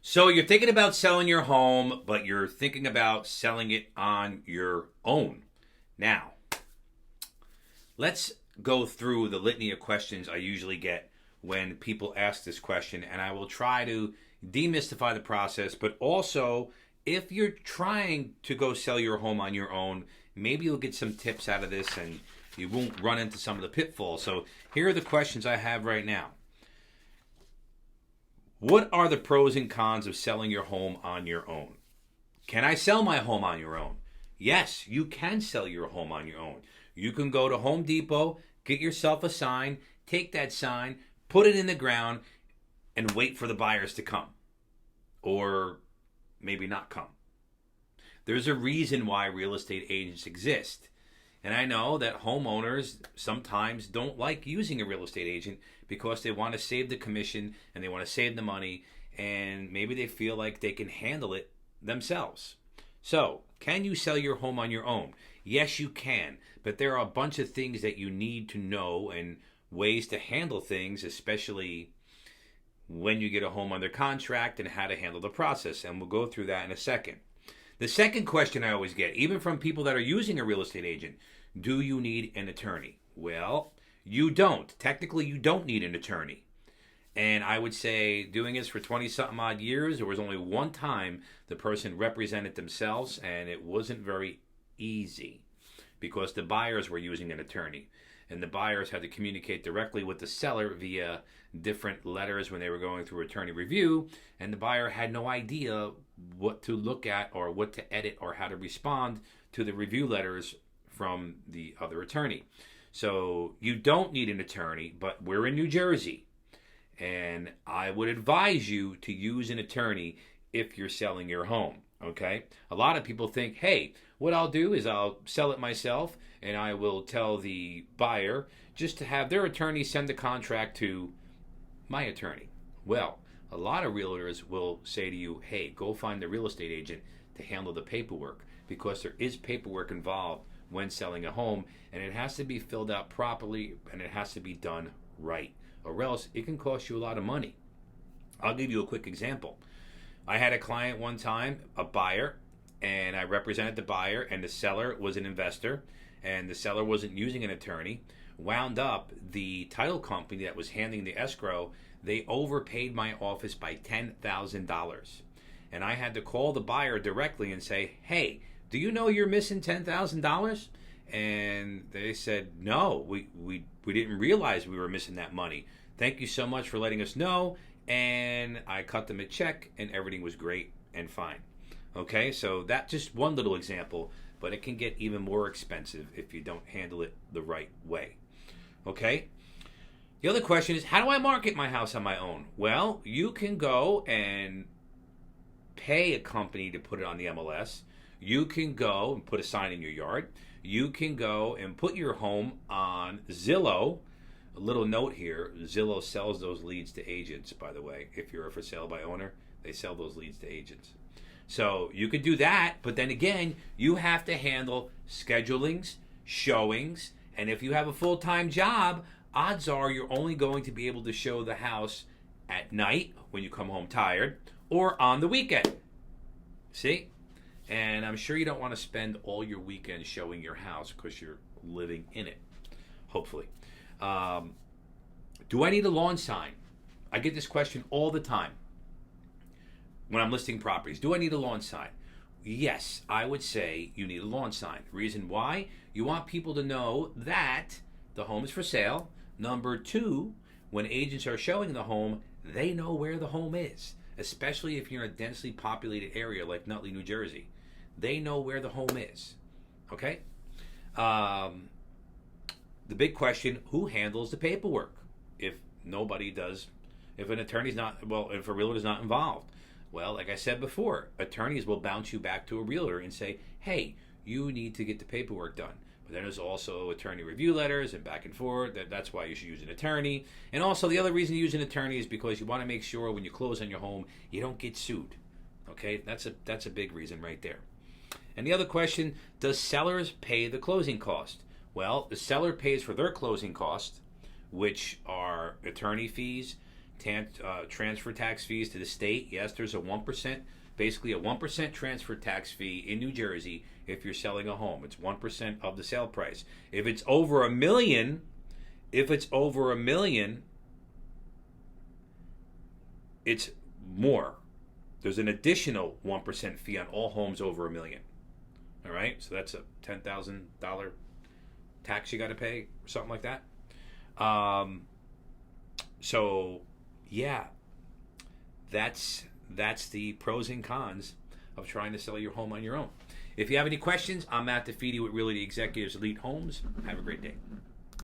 So you're thinking about selling your home, but you're thinking about selling it on your own. Now, let's go through the litany of questions I usually get when people ask this question, and I will try to demystify the process, but also if you're trying to go sell your home on your own, maybe you'll get some tips out of this and you won't run into some of the pitfalls. So here are the questions I have right now. What are the pros and cons of selling your home on your own? Can I sell my home on your own? Yes, you can sell your home on your own. You can go to Home Depot, get yourself a sign, take that sign, put it in the ground, and wait for the buyers to come. Or maybe not come. There's a reason why real estate agents exist. And I know that homeowners sometimes don't like using a real estate agent because they want to save the commission and they want to save the money, and maybe they feel like they can handle it themselves. So, can you sell your home on your own? Yes, you can, but there are a bunch of things that you need to know and ways to handle things, especially when you get a home under contract and how to handle the process. And we'll go through that in a second. The second question I always get, even from people that are using a real estate agent, do you need an attorney? Well, you don't. Technically, you don't need an attorney. And I would say doing this for 20-something odd years, there was only one time the person represented themselves, and it wasn't very easy because the buyers were using an attorney. And the buyers had to communicate directly with the seller via different letters when they were going through attorney review, and the buyer had no idea what to look at or what to edit or how to respond to the review letters from the other attorney. So you don't need an attorney, but we're in New Jersey, and I would advise you to use an attorney if you're selling your home. Okay? A lot of people think, hey, what I'll do is I'll sell it myself and I will tell the buyer just to have their attorney send the contract to my attorney. Well, a lot of realtors will say to you, hey, go find the real estate agent to handle the paperwork, because there is paperwork involved when selling a home, and it has to be filled out properly and it has to be done right, or else it can cost you a lot of money. I'll give you a quick example. I had a client one time, a buyer, and I represented the buyer, and the seller was an investor, and the seller wasn't using an attorney. Wound up, the title company that was handling the escrow, they overpaid my office by $10,000. And I had to call the buyer directly and say, hey, do you know you're missing $10,000? And they said, no, we didn't realize we were missing that money. Thank you so much for letting us know. And I cut them a check, and everything was great and fine. Okay, so that's just one little example, but it can get even more expensive if you don't handle it the right way. Okay? The other question is, how do I market my house on my own? Well, you can go and pay a company to put it on the MLS. You can go and put a sign in your yard. You can go and put your home on Zillow. A little note here, Zillow sells those leads to agents, by the way. If you're a for sale by owner, they sell those leads to agents. So you could do that, but then again, you have to handle schedulings, showings, and if you have a full-time job, odds are you're only going to be able to show the house at night when you come home tired, or on the weekend. See? And I'm sure you don't want to spend all your weekends showing your house because you're living in it, hopefully. Do I need a lawn sign? I get this question all the time when I'm listing properties. Do I need a lawn sign? Yes, I would say you need a lawn sign. Reason why? You want people to know that the home is for sale. Number two, when agents are showing the home, they know where the home is, especially if you're in a densely populated area like Nutley, New Jersey. They know where the home is. Okay? The big question, who handles the paperwork? If nobody does, if an attorney's not, well, if a realtor's not involved. Well, like I said before, attorneys will bounce you back to a realtor and say, hey, you need to get the paperwork done. But then there's also attorney review letters and back and forth. That's why you should use an attorney. And also the other reason to use an attorney is because you want to make sure when you close on your home, you don't get sued. Okay, that's a big reason right there. And the other question, does sellers pay the closing cost? Well, the seller pays for their closing costs, which are attorney fees, transfer tax fees to the state. Yes, there's a 1%, basically a 1% transfer tax fee in New Jersey if you're selling a home. It's 1% of the sale price. If it's over a million, it's more. There's an additional 1% fee on all homes over a million. All right, so that's a $10,000 tax you got to pay, or something like that. So, yeah, that's the pros and cons of trying to sell your home on your own. If you have any questions, I'm Matt DeFede with Realty Executives Elite Homes. Have a great day.